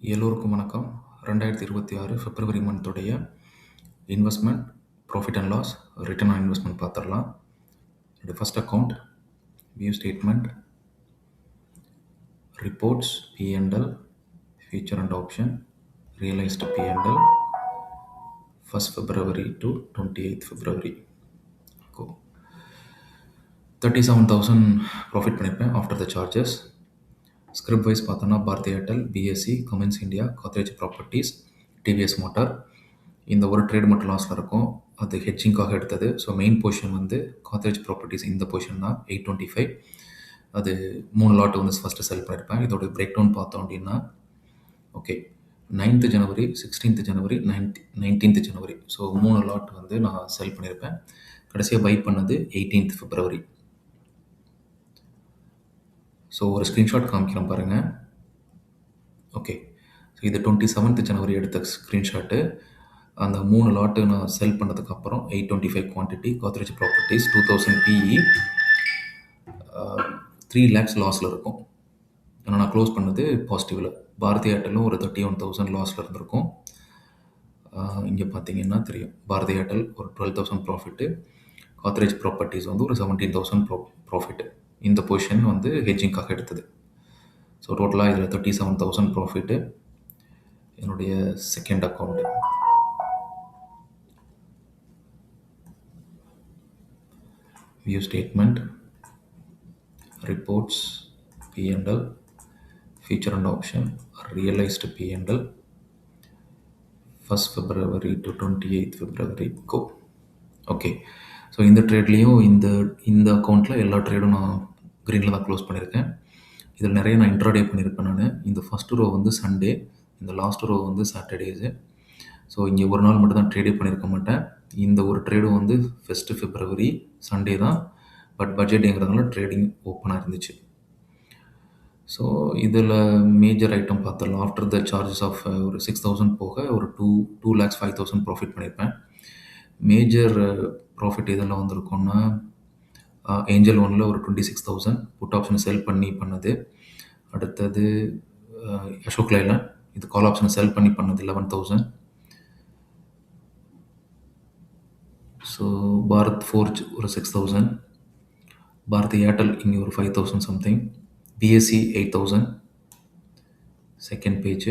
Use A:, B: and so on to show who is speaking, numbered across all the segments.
A: எல்லோருக்கும் வணக்கம். 2026 பிப்ரவரி மந்த்துடைய investment, profit and loss, return on investment பார்த்துடலாம். என்னுடைய first account, view statement, reports, P&L, future and option, realised P&L, 1st February to 28th February. 37,000 profit பண்ணியிருப்பேன் after the charges. Script wise பார்த்தோன்னா Bharti Airtel, BSC, Cummins India, Godrej properties, TVS motor. இந்த ஒரு trade மட்டும் லாஸில் இருக்கும், அது ஹெட்ஜிங்காக எடுத்தது. ஸோ மெயின் பொசிஷன் வந்து Godrej properties. இந்த பொசிஷன் தான் 825. அது 3 லாட்டு வந்து ஃபஸ்ட்டு செல் பண்ணியிருப்பேன். இதோட பிரேக் டவுன் பார்த்தோம் அப்படின்னா, okay, 9th January, 16th January, 19th January. So 3 lot வந்து நான் செல் பண்ணியிருப்பேன். கடைசியாக பை பண்ணது 18th February. ஸோ ஒரு ஸ்க்ரீன்ஷாட் காமிக்கிறேன் பாருங்கள். ஓகே, ஸோ இது 27th January எடுத்த ஸ்க்ரீன்ஷாட்டு. அந்த 3 லாட்டு நான் செல் பண்ணதுக்கப்புறம் 825 quantity, Godrej properties 2000 PE, 3 lakhs லாஸில் இருக்கும். ஏன்னா நான் க்ளோஸ் பண்ணது பாசிட்டிவில். பாரதி ஏர்டெல்லும் ஒரு 31,000 லாஸில் இருந்திருக்கும். இங்கே பார்த்தீங்கன்னா தெரியும், பாரதி ஏர்டெல் ஒரு 12,000 ப்ராஃபிட்டு, கோத்ரேஜ் ப்ராப்பர்ட்டிஸ் வந்து ஒரு 17,000 ப்ராஃபிட்டு. இந்த பொசிஷன் வந்து ஹெட்ஜிங்காக எடுத்தது. ஸோ டோட்டலாக இதில் 37,000 ப்ராஃபிட்டு. என்னுடைய second account, view statement, reports, P&L, future and option, realised P&L, 1st February to 28th February. Go. Okay, so இந்த ட்ரேட்லேயும் இந்த அக்கௌண்ட்டில் எல்லா ட்ரேடும் நான் க்ரீனில் தான் க்ளோஸ் பண்ணியிருக்கேன். இதில் நிறைய நான் இன்ட்ராடே பண்ணியிருப்பேன் நான். இந்த ஃபஸ்ட்டு ரோ வந்து சண்டே, இந்த லாஸ்ட் ரோ வந்து சாட்டர்டேஸு. ஸோ இங்கே ஒரு நாள் மட்டும் தான் ட்ரேடே பண்ணியிருக்க மாட்டேன். இந்த ஒரு ட்ரேடும் வந்து 1st February சண்டே தான், பட் பட்ஜெட்டுங்கிறதுனால ட்ரேடிங் ஓப்பனாக இருந்துச்சு. ஸோ இதில் மேஜர் ஐட்டம் பார்த்துடலாம். ஆஃப்டர் த சார்ஜஸ் ஆஃப் ஒரு 6,000 போக ஒரு 2,05,000 ப்ராஃபிட் பண்ணியிருப்பேன். மேஜர் ப்ராஃபிட் இதெல்லாம் வந்திருக்கோன்னா, ஏஞ்சல் ஒனில் ஒரு 26,000 புட் ஆப்ஷனை செல் பண்ணது. அடுத்தது அசோக் லைலாண்ட், இது கால் ஆப்ஷனை செல் பண்ணது 11,000. ஸோ பாரத் ஃபோர்ஜ் ஒரு 6,000, பாரதி ஏர்டெல் இங்கே ஒரு 5,000 சம்திங், பிஎஸ்சி 8,000. செகண்ட் பேஜ்,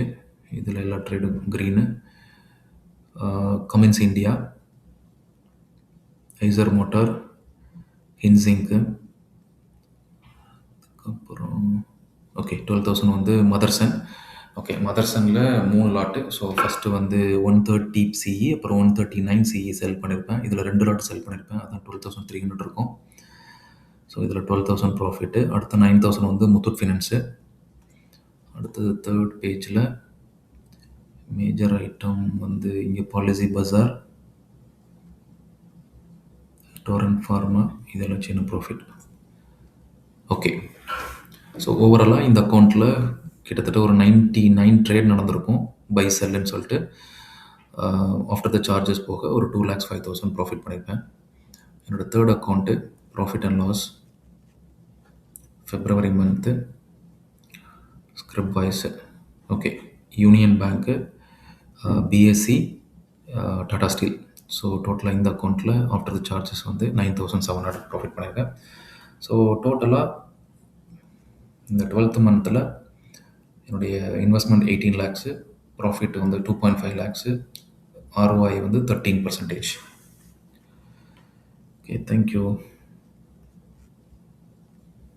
A: இதில் எல்லா ட்ரேடும் green. Cummins India, Eicher motor, ஹின்சிங்க்கு, அப்புறம் ஓகே 12,000 வந்து மதர்சன். ஓகே, மதர்சனில் 3 லாட்டு. ஸோ ஃபஸ்ட்டு வந்து 130 CE, அப்புறம் 139 CE செல் பண்ணியிருப்பேன். இதில் 2 லாட் செல் பண்ணியிருப்பேன், அதான் 12,300 இருக்கும். ஸோ இதில் 12,000 ப்ராஃபிட்டு. அடுத்த 9,000 வந்து முத்தூட் ஃபினான்ஸு. அடுத்தது தேர்ட் பேஜில் மேஜர் ஐட்டம் வந்து இங்கே பாலிசி பஜார், டோரண்ட் ஃபார்மா, இதெல்லாம் சின்ன ப்ராஃபிட். ஓகே, ஸோ ஓவராலாக இந்த அக்கௌண்ட்டில் கிட்டத்தட்ட ஒரு 99 ட்ரேட் நடந்திருக்கும், பை செல்லுன்னு சொல்லிட்டு. ஆஃப்டர் த சார்ஜஸ் போக ஒரு 2,05,000 ப்ராஃபிட் பண்ணியிருப்பேன். என்னோடய third account, profit and loss, February month, script wise. Okay, Union Bank, BSC, Tata Steel. So டோட்டலாக இந்த அக்கௌண்ட்டில் ஆஃப்டர் த சார்ஜஸ் வந்து 9,700 ப்ராஃபிட் பண்ணியிருக்கேன். ஸோ டோட்டலாக இந்த 12th மந்த்தில் என்னுடைய இன்வெஸ்ட்மெண்ட் 18 lakhs, ப்ராஃபிட் வந்து 2.5 lakhs, ROI வந்து 13%. Okay, thank you.